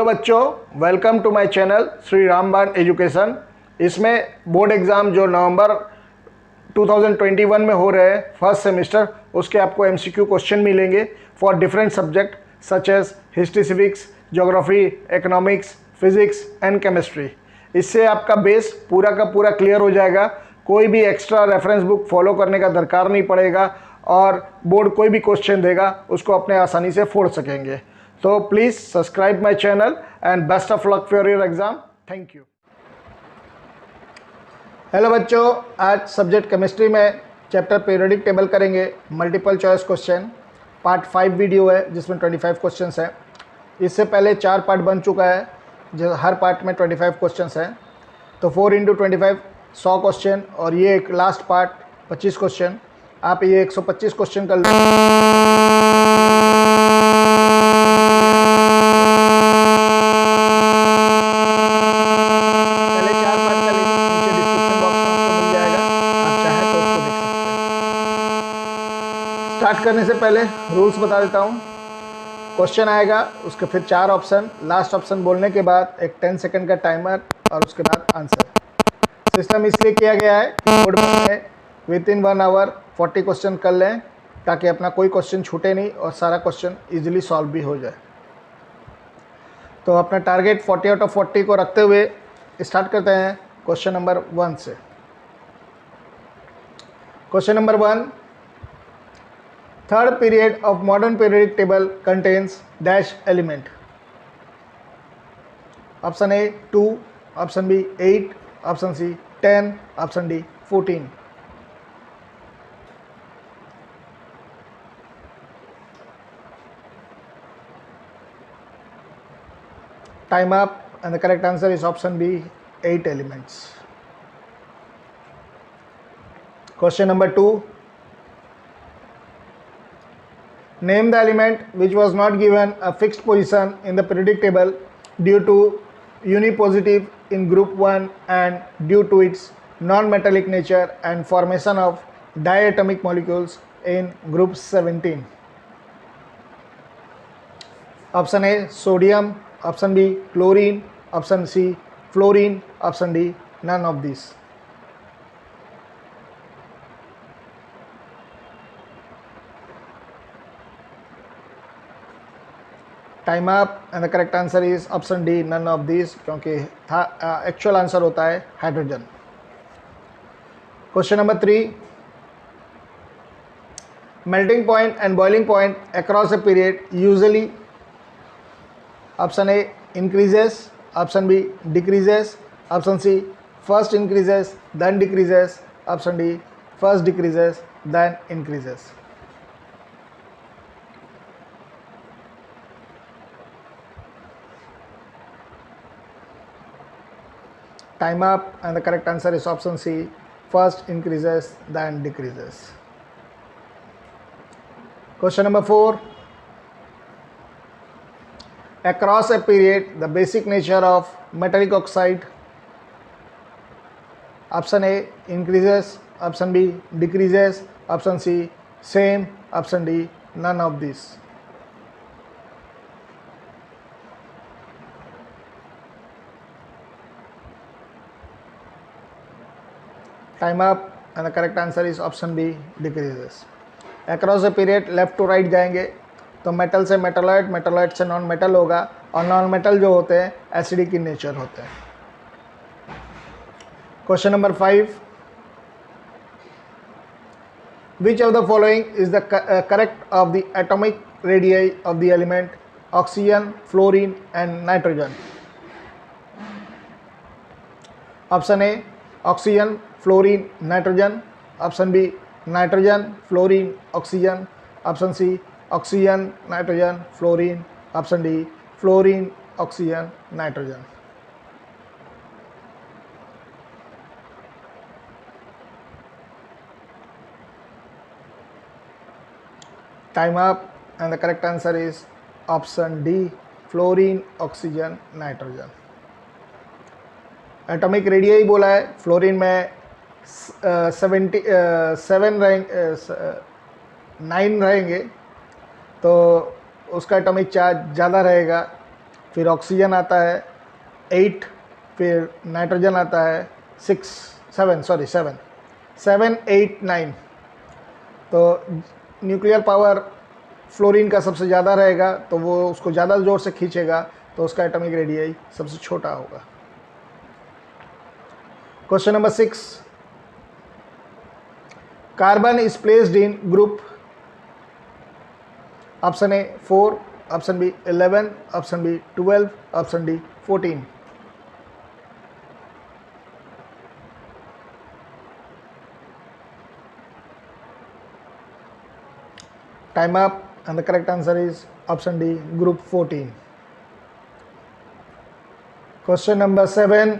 Hello बच्चों, welcome to my channel Shri Ramban education. इसमें board exam जो नवंबर 2021 में हो रहे हैं फर्स्ट सेमेस्टर, उसके आपको एमसीक्यू क्वेश्चन मिलेंगे for different subject such as history, civics, geography, economics, physics and chemistry. इससे आपका बेस पूरा का पूरा क्लियर हो जाएगा। कोई भी एक्स्ट्रा रेफरेंस बुक फॉलो करने का दरकार नहीं पड़ेगा और बोर्ड कोई भी क्वेश्चन देगा उसको अपने आसानी से फोड़ सकेंगे। तो please subscribe my channel and best of luck for your exam. Thank you. Hello बच्चों, आज सब्जेक्ट केमिस्ट्री में चैप्टर पीरियोडिक टेबल करेंगे। Multiple choice question part 5 video है जिसमें 25 क्वेश्चंस हैं। इससे पहले 4 पार्ट बन चुका है जो हर पार्ट में 25 क्वेश्चंस हैं। तो 4 इंटू 25 100 क्वेश्चन और ये एक लास्ट पार्ट 25 क्वेश्चन। आप ये 125 क्वेश्चन कर स्टार्ट करने से पहले रूल्स बता देता हूँ। क्वेश्चन आएगा, उसके फिर 4 ऑप्शन, लास्ट ऑप्शन बोलने के बाद एक 10 सेकंड का टाइमर और उसके बाद आंसर। सिस्टम इसलिए किया गया है कि बोर्ड में विद इन 1 आवर 40 क्वेश्चन कर लें ताकि अपना कोई क्वेश्चन छूटे नहीं और सारा क्वेश्चन इजीली सॉल्व भी हो जाए। तो अपना टारगेट 40 आउट ऑफ 40 को रखते हुए स्टार्ट करते हैं क्वेश्चन नंबर 1 से। Question number 1, third period of modern periodic table contains dash element. Option A 2, option B 8, option C 10, option D 14. Time up, and the correct answer is option B 8 elements. Question number 2, name the element which was not given a fixed position in the periodic table due to unipositive in group 1 and due to its non-metallic nature and formation of diatomic molecules in group 17. Option A sodium, option B chlorine, option C fluorine, option D none of these. Time up, and the correct answer is option D none of this, क्योंकि actual answer होता है hydrogen. Question number 3, melting point and boiling point across a period usually. Option A increases, option B decreases, option C first increases then decreases, option D first decreases then increases. Time up, and the correct answer is option C, first increases then decreases. Question number 4, across a period the basic nature of metallic oxide. Option A increases, option B decreases, option C same, option D none of these. Time up, and the correct answer is option B decreases. Across the period left to right जाएंगे तो metal से metalloid, metalloid से non metal होगा और non metal जो होते हैं acidic in nature होते हैं। Question number 5, which of the following is the correct of the atomic radii of the element oxygen, fluorine and nitrogen. Option A oxygen, fluorine, nitrogen, option B nitrogen, fluorine, oxygen, option C oxygen, nitrogen, fluorine, option D fluorine, oxygen, nitrogen. Time up, and the correct answer is option D fluorine, oxygen, nitrogen. Atomic radii बोला है, fluorine में 9 रहेंगे तो उसका atomic charge ज़्यादा रहेगा फिर oxygen आता है 8, फिर नाइट्रोजन आता है 6, 7, सॉरी 7, 7, 8, 9। तो न्यूक्लियर पावर फ्लोरीन का सबसे ज़्यादा रहेगा, तो वो उसको ज़्यादा ज़ोर से खींचेगा, तो उसका एटॉमिक रेडियस सबसे छोटा होगा। Question number 6, carbon is placed in group, option A 4, option B 11, option B 12, option D 14। Time up, and the correct answer is option D, group 14. Question number 7.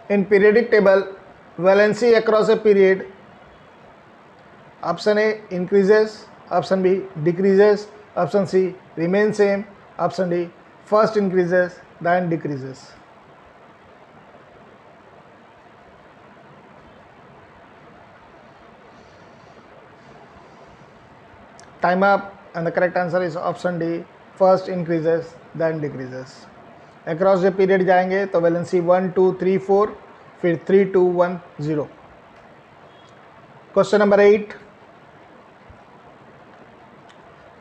In periodic table, valency across a period, option A increases, option B decreases, option C remains same, option D first increases then decreases. Time up, and the correct answer is option D, first increases then decreases. Across the period जाएंगे तो valency 1, 2, 3, 4, फिर 3, 2, 1, 0. Question number 8.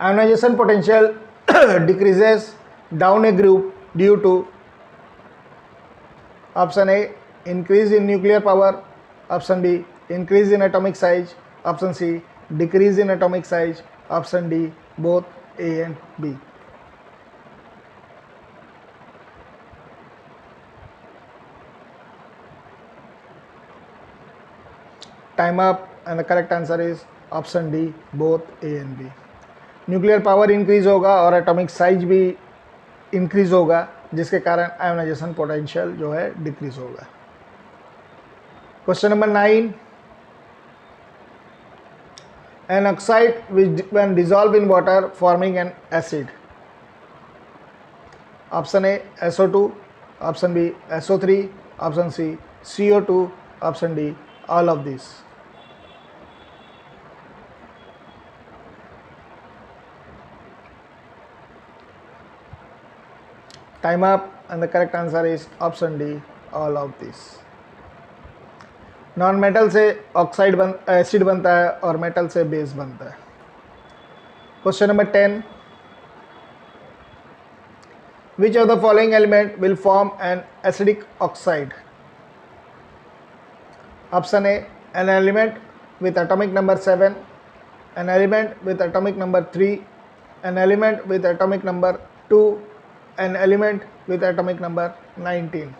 Ionization potential decreases down a group due to, option A increase in nuclear power, option B increase in atomic size, option C decrease in atomic size, option D both A and B. Time up, and the correct answer is option D, both A and B. Nuclear power increase होगा और atomic size भी increase होगा, जिसके कारण ionization potential जो है decrease होगा। Question number 9. An oxide which when dissolved in water forming an acid, option A SO2, option B SO3, option C CO2, option D all of these. Time up, and the correct answer is option D, all of these. Non metal से acid बनता है और metal से base बनता है। Question number 10. Which of the following element will form an acidic oxide? Option A, an element with atomic number 7, an element with atomic number 3, an element with atomic number 2, an element with atomic number 19.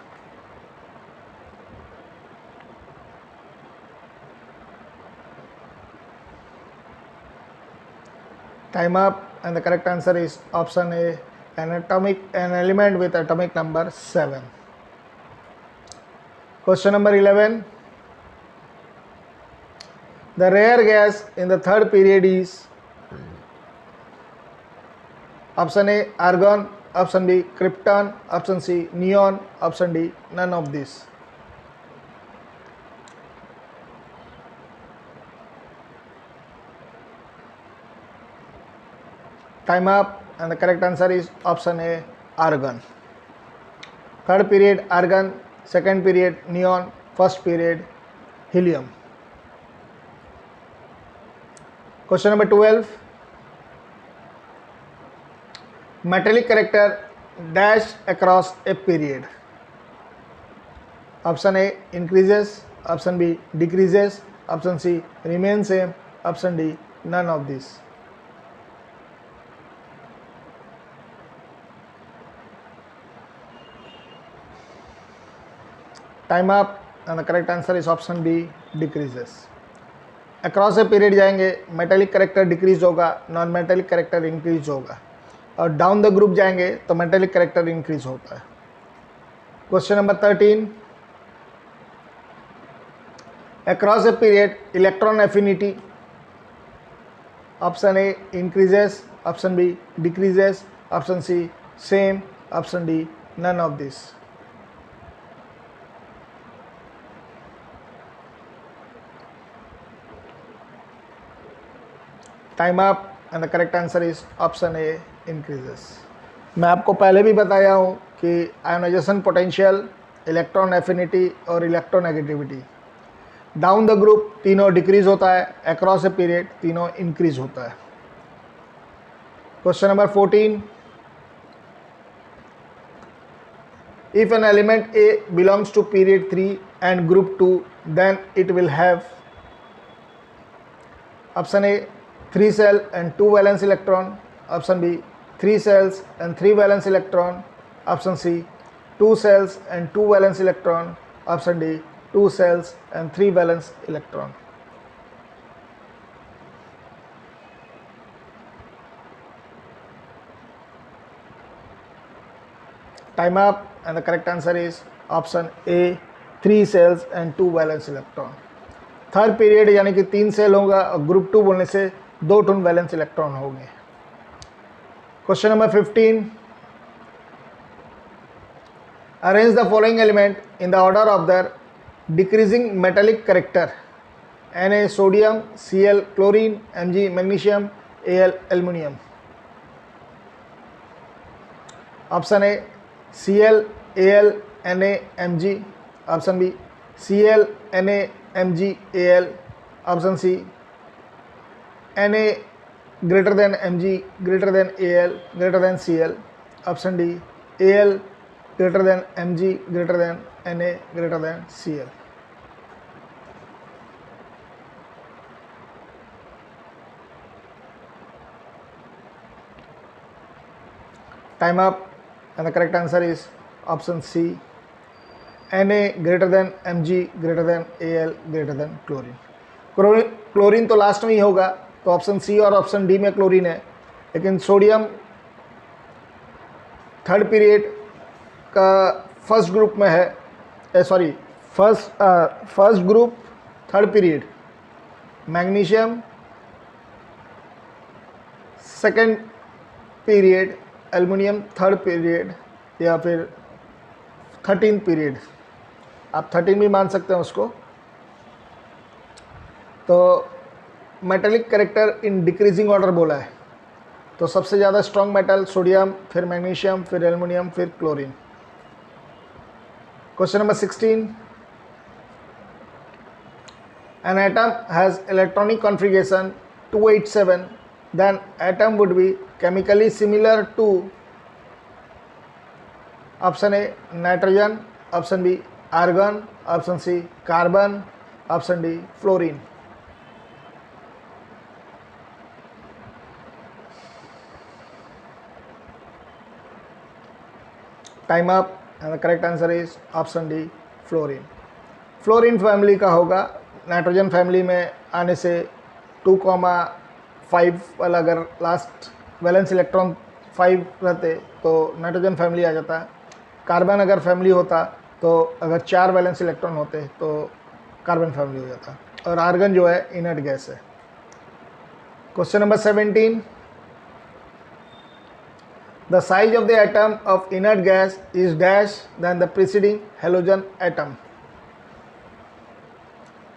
Time up, and the correct answer is option A, an element with atomic number 7. Question number 11. The rare gas in the third period is, option A argon, option B krypton, option C neon, option D none of these. Time up, and the correct answer is option A argon. Third period argon, second period neon, first period helium. Question number 12. Metallic character dashed across a period. Option A increases, option B decreases, option C remains same, option D none of these. Time up, and the correct answer is option B, decreases. Across a period जाएंगे, metallic character decrease होगा, non metallic character increase होगा, और down the group जाएंगे तो metallic character increase होता है। Question number 13. Across a period electron affinity, option A increases, option B decreases, option C same, option D none of this. Time up, and the correct answer is option A increases. मैं आपको पहले भी बताया हूँ कि ionization potential, electron affinity और electronegativity down the group तीनों decrease होता है, अक्रॉस ए पीरियड तीनों इंक्रीज होता है। Question number 14, if an element A belongs to period 3 and group 2, then it will have option A 3 cell and 2 valence electron, option B 3 cells and 3 valence electron, option C 2 cells and 2 valence electron, option D 2 cells and 3 valence electron. Time up, and the correct answer is option A 3 cells and 2 valence electron। Third period यानी कि 3 cell होगा और group 2 बोलने से 2 टन valence electron होंगे। Question number 15, arrange the following element in the order of their decreasing metallic character, Na sodium, Cl chlorine, Mg magnesium, Al aluminium. Option A Cl, Al, Na, Mg, option B Cl, Na, Mg, Al, option C Na greater than Mg greater than Al greater than Cl, option D Al greater than Mg greater than Na greater than Cl। Time up, and the correct answer is option C, Na greater than Mg greater than Al greater than chlorine. Chlorine तो last में ही होगा, तो option C और option D में chlorine है, लेकिन sodium third period का first group में है, sorry first group third period, magnesium second period, aluminium third period या फिर 13 पीरियड, आप 13 भी मान सकते हैं उसको। तो metallic character in decreasing order बोला है, तो सबसे ज़्यादा स्ट्रॉन्ग मेटल सोडियम, फिर मैग्नीशियम, फिर एल्युमिनियम, फिर chlorine. Question number 16, an atom has electronic configuration 287, then atom would be chemically similar to option A nitrogen, option B argon, option C carbon, option D fluorine। Time up, and the correct answer is option D fluorine। Fluorine family का होगा, nitrogen family में आने से 2,5 वाला अगर last valence electron 5 रहते तो nitrogen family आ जाता। कार्बन अगर फैमिली होता तो अगर 4 वैलेंस इलेक्ट्रॉन होते तो कार्बन फैमिली हो जाता, और आर्गन जो है इनर्ट गैस है। Question number 17, the size of the atom of inert gas is dash than the preceding halogen atom.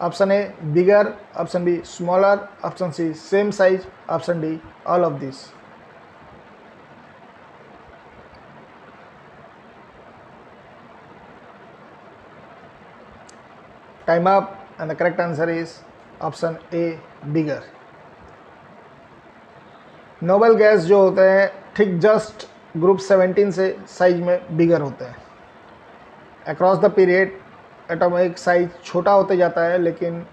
Option A bigger, option B smaller, option C same size, option D all of this. Time up, and the correct answer is option A bigger. Noble gas जो होते हैं ठीक just group 17 से size में बिगर होते हैं। Across the period atomic size छोटा होते जाता है, लेकिन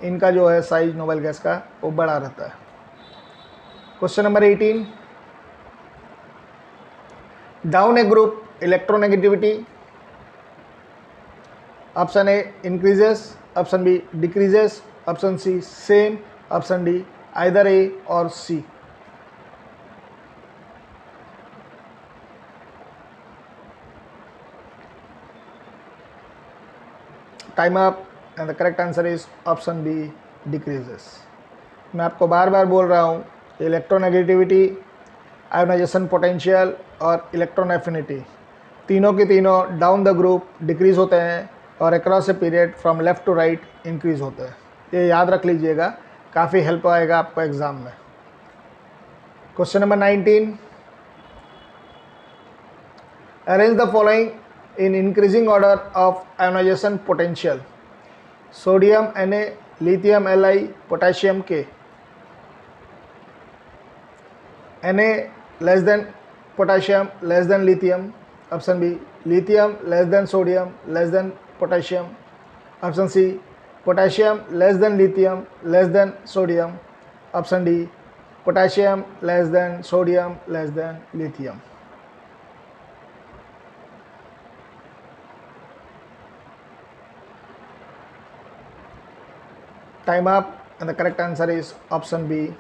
इनका जो है साइज नोबल गैस का वो बड़ा रहता है। Question number 18, down a group electronegativity, option A increases, option B decreases, option C same, option D either A और C. Time up, and the correct answer is option B decreases. मैं आपको बार बार बोल रहा हूँ, इलेक्ट्रोनेगेटिविटी, आयोनाइजेशन पोटेंशियल और electron affinity तीनों के तीनों डाउन द ग्रुप डिक्रीज होते हैं और across a period from left to right increase होते हैं। ये याद रख लीजिएगा, काफ़ी हेल्प आएगा आपको एग्ज़ाम में। Question number 19. Arrange the following in increasing order of ionization potential. Sodium Na, lithium Li, potassium K. Na less than potassium, less than lithium. Option B. Lithium less than sodium, less than potassium. Option C. Potassium less than lithium, less than sodium. Option D. Potassium less than sodium, less than lithium. Time up, and the correct answer is option B.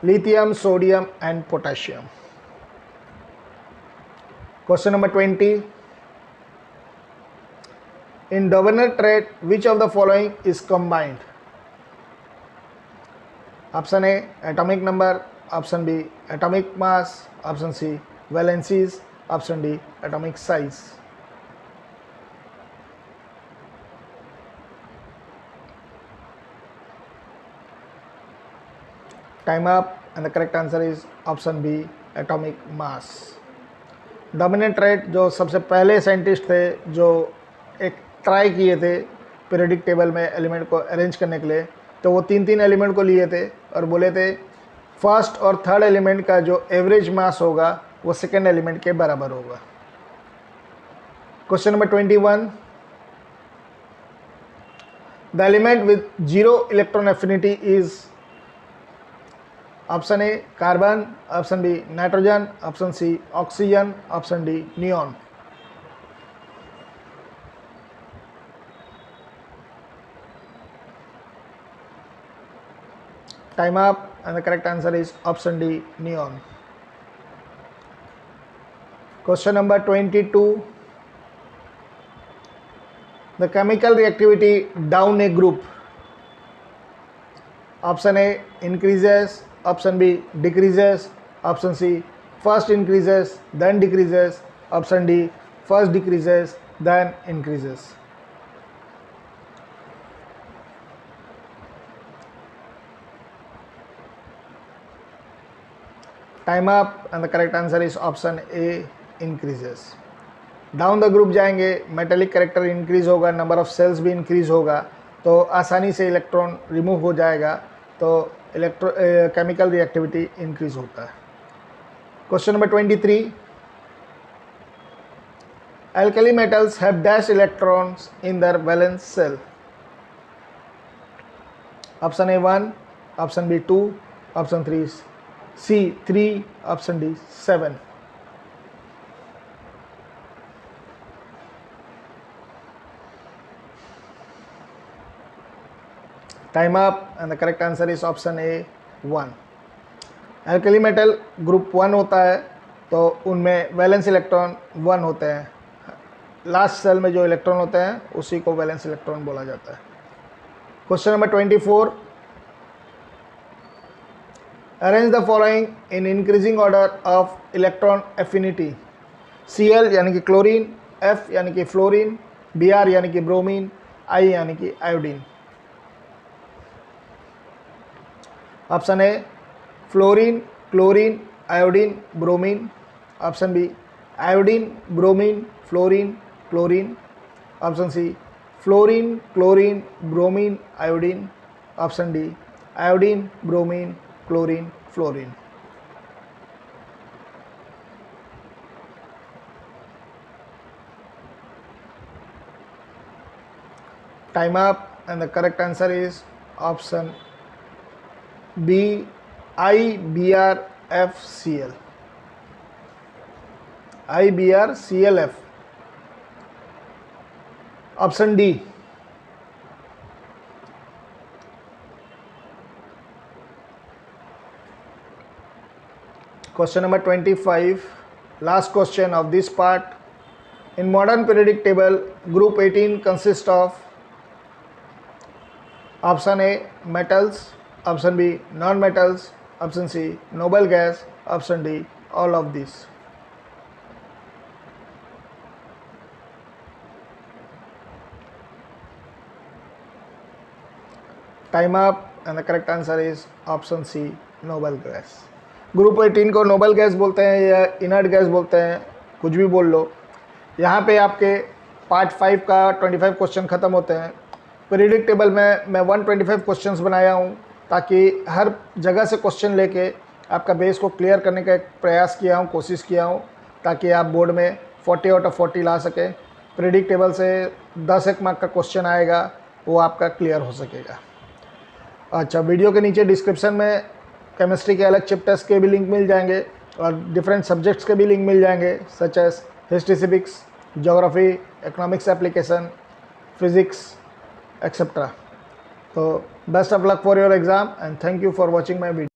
Lithium, sodium and potassium. Question number 20. In Davenant trait, which of the following is combined? Option A, atomic number. Option B, atomic mass. Option C, valencies. Option D, atomic size. Time up, and the correct answer is option B, atomic mass. Dominant trait जो सबसे पहले scientist थे जो एक try किए थे periodic table में element को अरेंज करने के लिए, तो वो तीन एलिमेंट को लिए थे और बोले थे फर्स्ट और थर्ड एलिमेंट का जो एवरेज मास होगा वो सेकेंड एलिमेंट के बराबर होगा. Question number 21. The element with zero electron affinity is option A carbon, option B nitrogen, option C oxygen, option D neon. Time up, and the correct answer is option D neon. Question number 22. The chemical reactivity down a group. Option A increases, option B decreases, option C first increases then decreases, option D first decreases then increases. Time up, and the correct answer is option A increases. Down the group जाएंगे, metallic character increase होगा, number of sales भी increase होगा, तो आसानी से electron remove हो जाएगा, तो केमिकल रिएक्टिविटी इंक्रीज होता है. Question number 23. Alkali metals have dash electrons in their valence shell. Option A 1, option B 2, option 3 C 3, option D 7. Time up, and the correct answer is option A 1. Alkali metal group 1 होता है, तो उनमें valence electron 1 होते हैं. Last cell में जो electron होते हैं उसी को वैलेंस इलेक्ट्रॉन बोला जाता है. Question number 24. Arrange the following in increasing order of electron affinity. Cl यानी कि क्लोरीन, F यानी कि फ्लोरीन, Br यानी कि ब्रोमीन, I यानी कि iodine. Option A fluorine, chlorine, iodine, bromine. Option B iodine, bromine, fluorine, chlorine. Option C fluorine, chlorine, bromine, iodine. Option D iodine, bromine, chlorine, fluorine. Time up, and the correct answer is option B IBrFCl. IBrClF. Option D. Question number 25. Last question of this part. In modern periodic table, group 18 consists of option A metals, option B non-metals, option C noble gas, option D all of these. Time up, and the correct answer is option C noble gas. Group 18 को noble gas बोलते हैं या inert gas बोलते हैं, कुछ भी बोल लो। यहाँ पे आपके पार्ट 5 का 25 क्वेश्चन ख़त्म होते हैं। पीरियडिक टेबल में मैं 125 क्वेश्चंस बनाया हूँ ताकि हर जगह से क्वेश्चन लेके आपका बेस को क्लियर करने का एक प्रयास किया हूँ, कोशिश किया हूँ, ताकि आप बोर्ड में 40 आउट ऑफ 40 ला सकें। पीरियडिक टेबल से 10 एक मार्क का क्वेश्चन आएगा, वो आपका क्लियर हो सकेगा। अच्छा, वीडियो के नीचे डिस्क्रिप्शन में केमिस्ट्री के अलग चैप्टर्स के भी लिंक मिल जाएंगे और डिफरेंट सब्जेक्ट्स के भी लिंक मिल जाएंगे, such as history, civics, geography, economics application, physics etcetera. तो best of luck for your exam and thank you for watching my video.